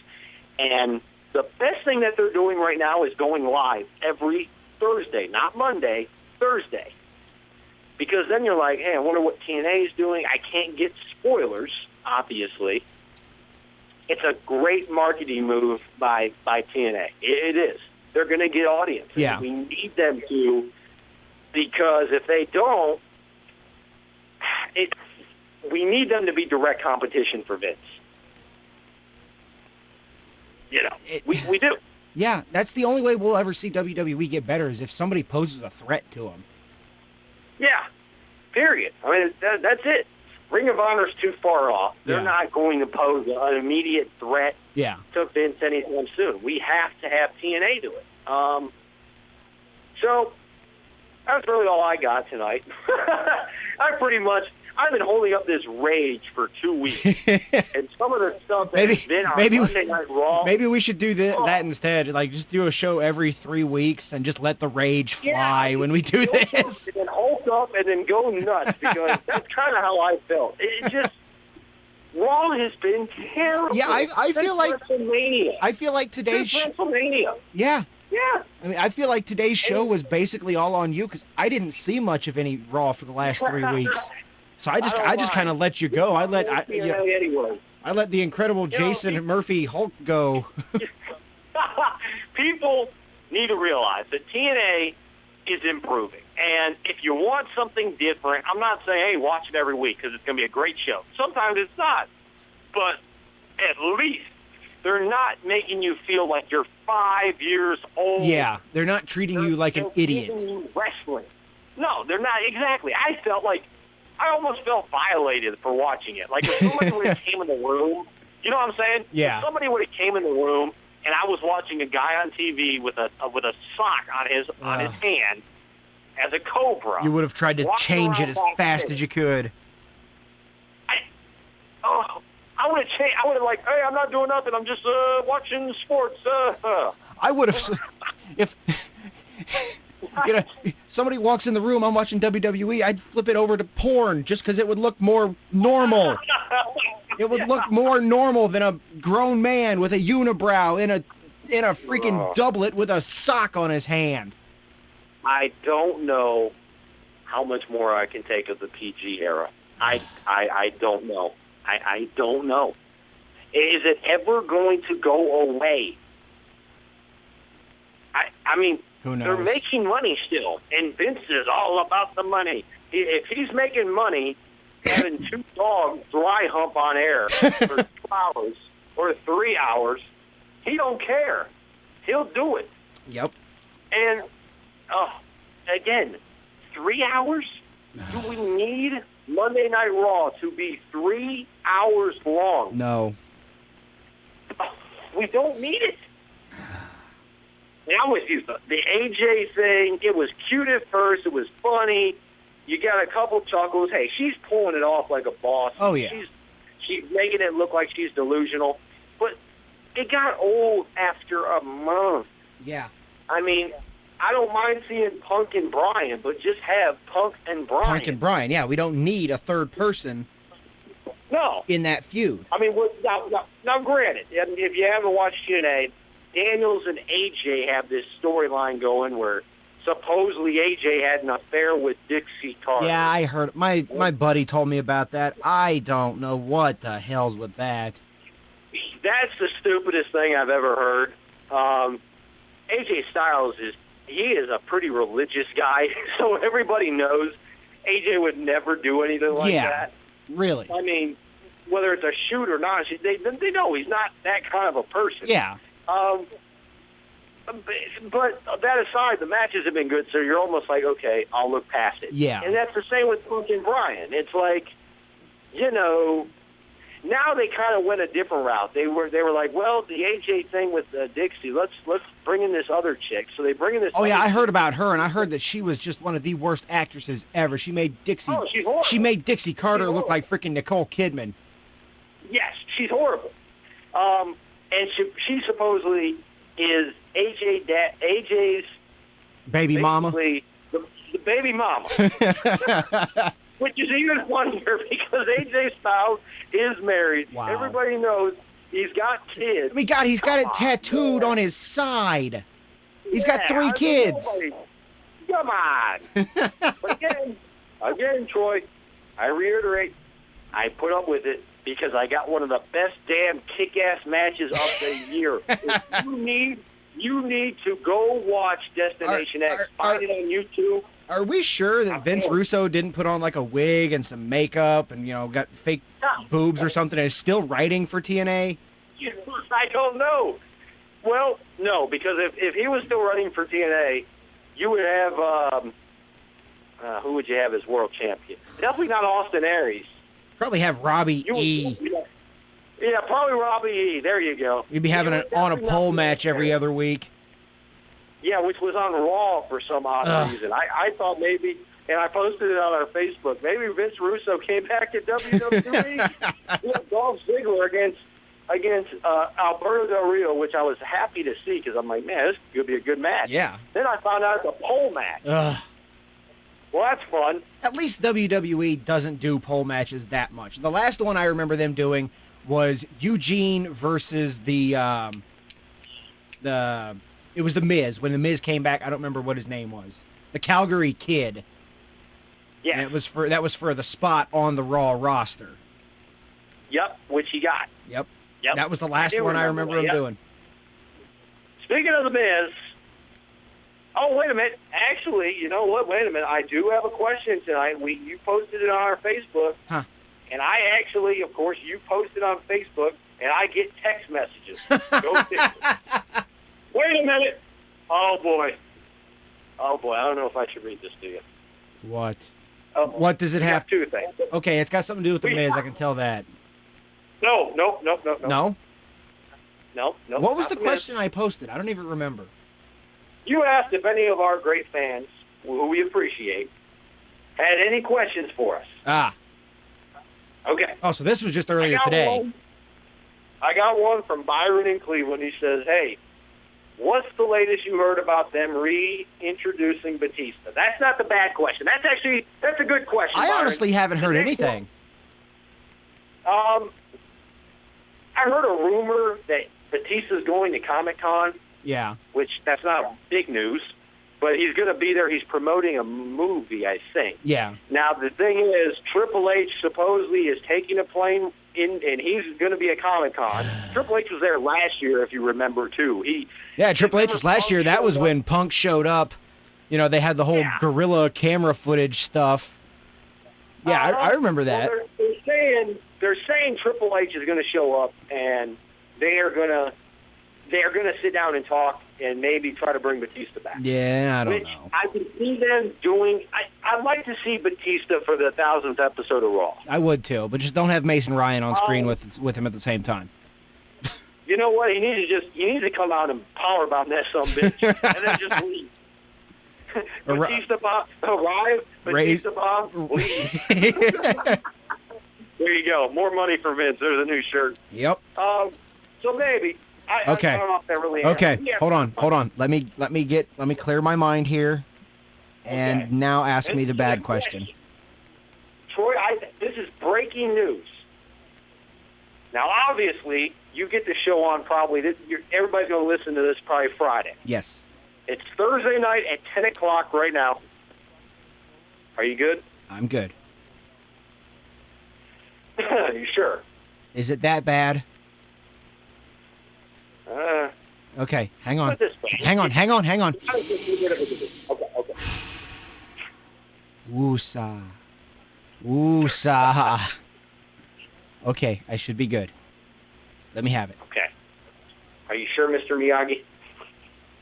and the best thing that they're doing right now is going live every Thursday, not Monday, Thursday. Because then you're like, hey, I wonder what TNA is doing. I can't get spoilers, obviously. It's a great marketing move by TNA. It is. They're going to get audience. Yeah. We need them to, because if they don't, we need them to be direct competition for Vince. You know, we do. Yeah, that's the only way we'll ever see WWE get better is if somebody poses a threat to them. Yeah, period. I mean, that's it. Ring of Honor's too far off. They're Yeah. not going to pose an immediate threat Yeah. to Vince anytime soon. We have to have TNA do it. So that's really all I got tonight. I've been holding up this rage for 2 weeks, and some of the stuff that's been on Monday Night Raw. Maybe we should do that instead. Like, just do a show every 3 weeks and just let the rage fly when we do this. And then Hulk up and then go nuts, because that's kind of how I felt. It just Raw has been terrible. Yeah, I feel like WrestleMania. I feel like today's WrestleMania. Yeah. Yeah. I mean, I feel like today's show was basically all on you, because I didn't see much of any Raw for the last 3 weeks. So I just kind of let you go. I let the incredible Jason Murphy Hulk go. People need to realize that TNA is improving. And if you want something different, I'm not saying, hey, watch it every week because it's going to be a great show. Sometimes it's not. But at least they're not making you feel like you're 5 years old. Yeah, they're not treating you like an idiot. You wrestling. No, they're not. Exactly. I almost felt violated for watching it. Like if somebody would have came in the room, you know what I'm saying? Yeah. If somebody would have came in the room and I was watching a guy on TV with a sock on his hand as a cobra. You would have tried to change it as fast as you could. I would have changed. I would have like, hey, I'm not doing nothing. I'm just watching sports. I would have if. Somebody walks in the room, I'm watching WWE, I'd flip it over to porn just because it would look more normal. It would look more normal than a grown man with a unibrow in a freaking doublet with a sock on his hand. I don't know how much more I can take of the PG era. I don't know. I don't know. Is it ever going to go away? I mean, who knows? They're making money still, and Vince is all about the money. If he's making money having 2 dogs dry hump on air for 2 hours or 3 hours, he don't care. He'll do it. Yep. And, again, 3 hours? Do we need Monday Night Raw to be 3 hours long? No. We don't need it. And I'm with you. The AJ thing, it was cute at first. It was funny. You got a couple chuckles. Hey, she's pulling it off like a boss. Oh, yeah. She's making it look like she's delusional. But it got old after a month. Yeah. I mean, I don't mind seeing Punk and Bryan, but just have Punk and Bryan. Punk and Bryan, yeah. We don't need a third person in that feud. I mean, now granted, if you haven't watched TNA, Daniels and AJ have this storyline going where supposedly AJ had an affair with Dixie Carter. Yeah, I heard. My buddy told me about that. I don't know what the hell's with that. That's the stupidest thing I've ever heard. AJ Styles is a pretty religious guy, so everybody knows AJ would never do anything like that. Really? I mean, whether it's a shoot or not, they know he's not that kind of a person. Yeah. But that aside, the matches have been good, so you're almost like, okay, I'll look past it. Yeah. And that's the same with Punk and Bryan. It's like, now they kind of went a different route. They were like, well, the AJ thing with Dixie, let's bring in this other chick. So they bring in this. Oh yeah, I heard about her, and I heard that she was just one of the worst actresses ever. She made Dixie. Oh, she's horrible. She made Dixie Carter look like freaking Nicole Kidman. Yes, she's horrible. And she supposedly is AJ's baby mama. The baby mama. Which is even funnier because AJ Styles is married. Wow. Everybody knows he's got kids. I mean, God, he's got it tattooed on his side. He's got 3 kids. Come on. But again, Troy, I reiterate, I put up with it because I got one of the best damn kick-ass matches of the year. If you need to go watch Destination X. Find it on YouTube. Are we sure that Vince Russo didn't put on like a wig and some makeup and, got fake boobs or something and is still writing for TNA? I don't know. Well, no, because if he was still running for TNA, you would have, who would you have as world champion? Definitely not Austin Aries. Probably have Robbie E. Yeah, probably Robbie E. There you go. You'd be having an on a pole match every other week. Yeah, which was on Raw for some odd reason. I thought maybe, and I posted it on our Facebook, maybe Vince Russo came back to WWE with Dolph Ziggler against Alberto Del Rio, which I was happy to see because I'm like, man, this could be a good match. Yeah. Then I found out it's a pole match. Well, that's fun. At least WWE doesn't do pole matches that much. The last one I remember them doing was Eugene versus it was the Miz. When the Miz came back, I don't remember what his name was. The Calgary Kid. Yeah. And that was for the spot on the Raw roster. Yep, which he got. Yep. Yep. That was the last one I remember him doing. Speaking of the Miz, oh, wait a minute. Actually, you know what? Wait a minute. I do have a question tonight. You posted it on our Facebook. Huh. And I actually, of course, you posted on Facebook, and I get text messages. Go figure. Wait a minute. Oh, boy. I don't know if I should read this to you. What? What does it have? Two things. Okay, it's got something to do with the Miz. I can tell that. No. No? No. What was the question I posted? I don't even remember. You asked if any of our great fans, who we appreciate, had any questions for us. Ah. Okay. Oh, so this was just earlier today. I got one from Byron in Cleveland. He says, hey, what's the latest you heard about them reintroducing Batista? That's not the bad question. That's a good question, I Byron. honestly haven't heard anything. I heard a rumor that Batista's going to Comic-Con. Yeah. Which, that's not big news. But he's going to be there. He's promoting a movie, I think. Yeah. Now, the thing is, Triple H supposedly is taking a plane in, and he's going to be at Comic-Con. Triple H was there last year, if you remember, too. Triple H was last year. That was when Punk showed up. You know, they had the whole guerrilla camera footage stuff. Yeah, I remember that. Well, they're saying Triple H is going to show up, and they're going to sit down and talk and maybe try to bring Batista back. Yeah, I don't know. I can see them doing. I'd like to see Batista for the 1000th episode of Raw. I would too, but just don't have Mason Ryan on screen with him at the same time. You know what? He needs to come out and power bomb that son of a bitch, and then just leave. Batista bomb arrive. Batista bomb leave. There you go. More money for Vince. There's a new shirt. Yep. So maybe. Okay. I don't know if that really okay. Hold on. Let me clear my mind here, and now ask me the bad question. Troy, this is breaking news. Now, obviously, you get the show on probably. Everybody's going to listen to this probably Friday. Yes. It's Thursday night at 10 o'clock right now. Are you good? I'm good. You sure? Is it that bad? Okay, hang on. Hang on. Okay. Woosah. Okay, I should be good. Let me have it. Okay. Are you sure, Mr. Miyagi?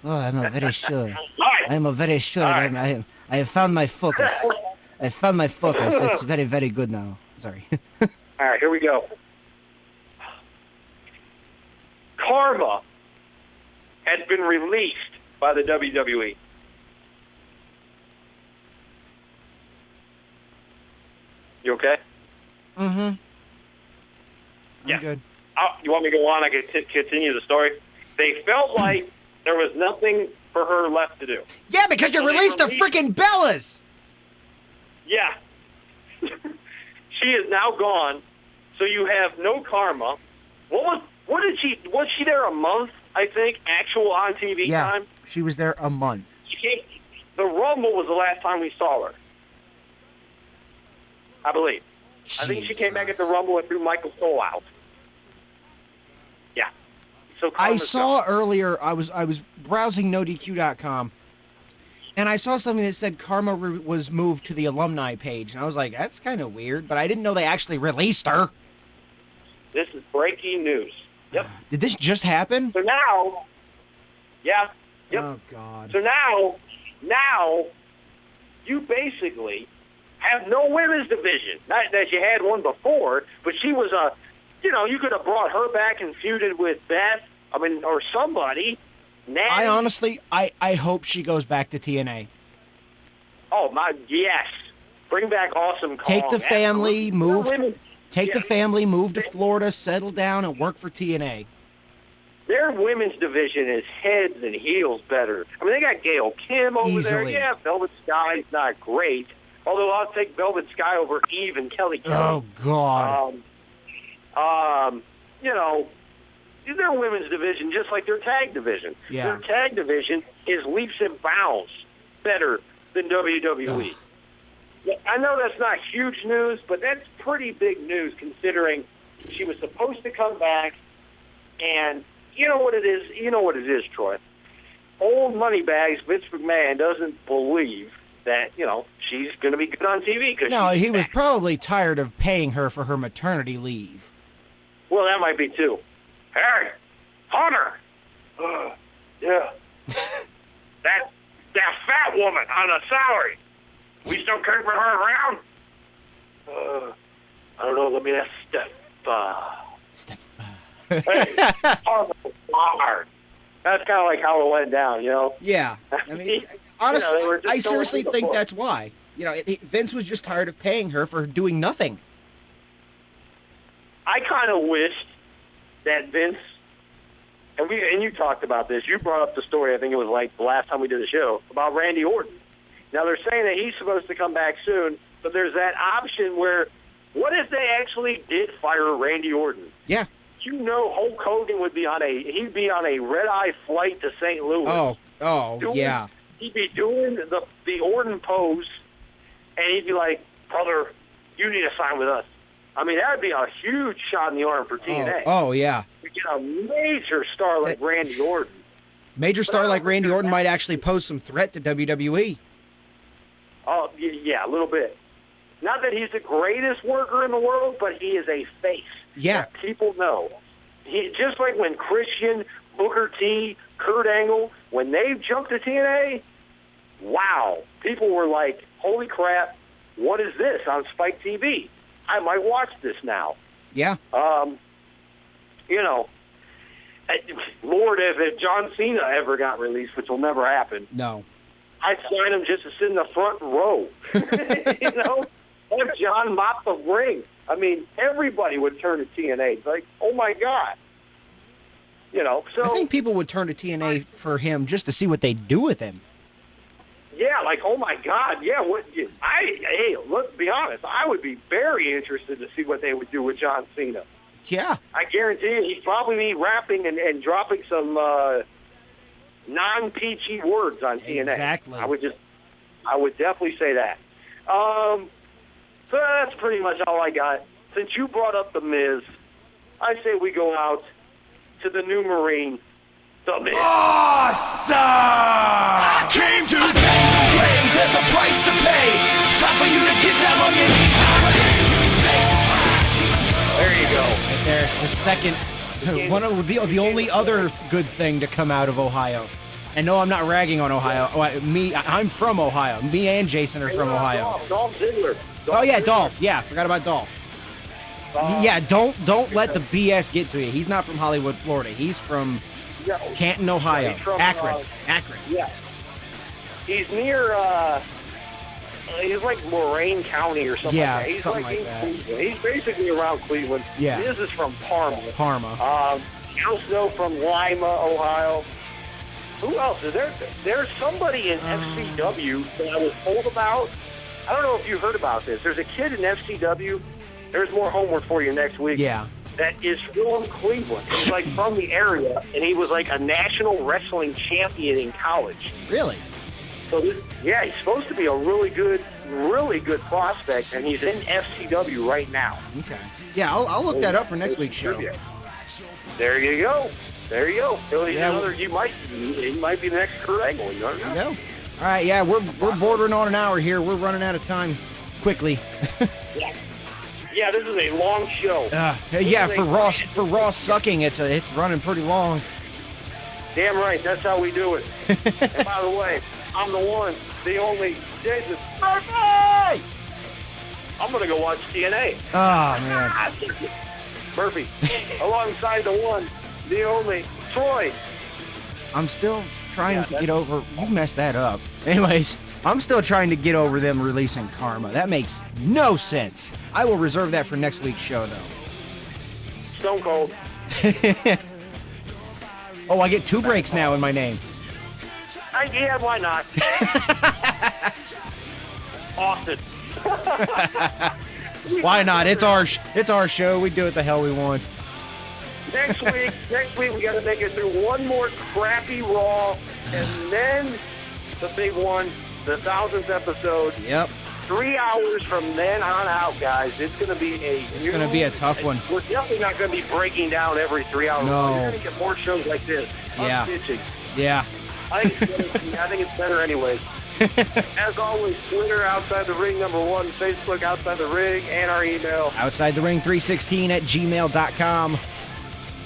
Oh, I'm very sure. Right. I'm very sure. Right. I have found my focus. It's very, very good now. Sorry. All right, here we go. Karma has been released by the WWE. You okay? Mm-hmm. Yeah. I'm good. You want me to go on? I can continue the story. They felt like there was nothing for her left to do. Yeah, because you released the freaking Bellas. Yeah. She is now gone, so you have no Karma. Was she there a month, I think, actual on TV time? Yeah, she was there a month. The Rumble was the last time we saw her, I believe. Jesus. I think she came back at the Rumble and threw Michael Cole out. Yeah. So I saw earlier, I was browsing NoDQ.com, and I saw something that said Karma was moved to the alumni page, and I was like, that's kind of weird, but I didn't know they actually released her. This is breaking news. Yep. Did this just happen? So now, yeah. Yep. Oh, God. So now, you basically have no women's division. Not that she had one before, but she was you could have brought her back and feuded with Beth, or somebody. Natty. I honestly, I hope she goes back to TNA. Oh, yes. Bring back Awesome Kong. Take the family, move to Florida, settle down, and work for TNA. Their women's division is heads and heels better. They got Gail Kim over there. Yeah, Velvet Sky's not great. Although I'll take Velvet Sky over Eve and Kelly Kelly. Oh, God. Their women's division, just like their tag division. Yeah. Their tag division is leaps and bounds better than WWE. I know that's not huge news, but that's pretty big news considering she was supposed to come back, and you know what it is? You know what it is, Troy. Old moneybags Vince McMahon doesn't believe that, she's going to be good on TV. No, he was probably tired of paying her for her maternity leave. Well, that might be too. Hey, Hunter. Yeah. that fat woman on a salary. We still keeping her around? I don't know. Let me ask Steph. Hey, hard. That's kind of like how it went down, Yeah. Honestly, I seriously think that's why. Vince was just tired of paying her for doing nothing. I kind of wished that Vince, and you talked about this. You brought up the story, I think it was like the last time we did the show, about Randy Orton. Now, they're saying that he's supposed to come back soon, but there's that option where, what if they actually did fire Randy Orton? Yeah. Hulk Hogan would be on a red-eye flight to St. Louis. Yeah. He'd be doing the Orton pose, and he'd be like, brother, you need to sign with us. That would be a huge shot in the arm for TNA. Oh yeah. You get a major star like Randy Orton. Major star like Randy Orton might actually pose some threat to WWE. Oh, yeah, a little bit. Not that he's the greatest worker in the world, but he is a face. Yeah. People know. Just like when Christian, Booker T, Kurt Angle, when they jumped to TNA, wow. People were like, holy crap, what is this on Spike TV? I might watch this now. Yeah. Lord, if John Cena ever got released, which will never happen. No. I'd sign him just to sit in the front row. Have John mop the ring. Everybody would turn to TNA. It's like, oh my God. So I think people would turn to TNA for him just to see what they do with him. Yeah, like, oh my God, yeah. Let's be honest. I would be very interested to see what they would do with John Cena. Yeah. I guarantee you he'd probably be rapping and dropping some non-peachy words on TNA. Exactly. I would definitely say that. So that's pretty much all I got. Since you brought up The Miz, I say we go out to the new Marine, The Miz. Awesome! I came to play. There's a price to pay. Time for you to get down on your knees. There you go. Right there, the second, one of the only other good thing to come out of Ohio. And no, I'm not ragging on Ohio. I'm from Ohio. Me and Jason are from Ohio. Dolph Ziggler. Dolph. Yeah, forgot about Dolph. Yeah, don't let the BS get to you. He's not from Hollywood, Florida. He's from Canton, Ohio. He's from, Akron. Yeah. He's near, he's like Moraine County or something Yeah, like that. He's something like like that. Cleveland. He's basically around Cleveland. Yeah. This is from Parma. Parma. Al Snow from Lima, Ohio. Who else? There's somebody in FCW that I was told about. I don't know if you heard about this. There's a kid in FCW. There's more homework for you next week. Yeah. That is from Cleveland. He's like from the area, and he was like a national wrestling champion in college. Really? So he's supposed to be a really good prospect, and he's in FCW right now. Okay. Yeah, I'll look that up for next week's show. There you go. Yeah, he might be the next Kurt Angle. You don't know. All right, yeah, we're bordering on an hour here. We're running out of time quickly. Yeah, this is a long show. For Ross sucking, it's running pretty long. Damn right, that's how we do it. And by the way, I'm the one, the only Jason Murphy! I'm going to go watch TNA. Oh, man. Murphy, alongside the one, the only, Troy. I'm still trying to get over... You messed that up. Anyways, I'm still trying to get over them releasing Karma. That makes no sense. I will reserve that for next week's show, though. Stone Cold. Oh, I get 2 breaks now in my name. Yeah, why not? Austin. Why not? It's our show. We do what the hell we want. Next week we got to make it through one more crappy Raw, and then the big one, the 1000th episode. Yep. 3 hours from then on out, guys. It's going to be a tough one. We're definitely not going to be breaking down every 3 hours. No. You're going to get more shows like this. Yeah. Pitching. Yeah. I think it's better anyways. As always, Twitter, Outside the Ring, #1, Facebook, Outside the Ring, and our email. OutsideTheRing316@gmail.com.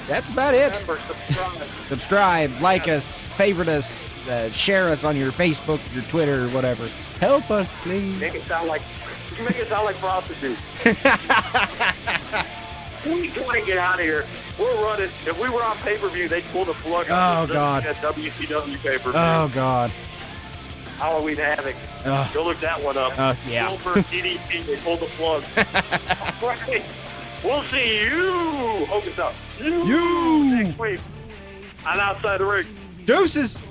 That's about it. Remember, Subscribe, like us, favorite us, share us on your Facebook, your Twitter, whatever. Help us, please. Make it sound like prostitutes. We want to get out of here. We're running. If we were on pay-per-view, they'd pull the plug on God. WCW pay-per-view. Oh, God. Halloween Havoc. Go look that one up. Yeah. Silver DDP, they pulled the plug. All right. We'll see you. Hogan's up. You. Next week on Outside the Ring. Deuces.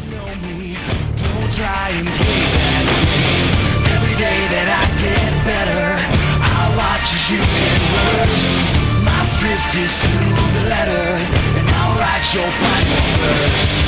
Know me, don't try and play that game. Every day that I get better, I'll watch as you get worse. My script is to the letter, and I'll write your final verse.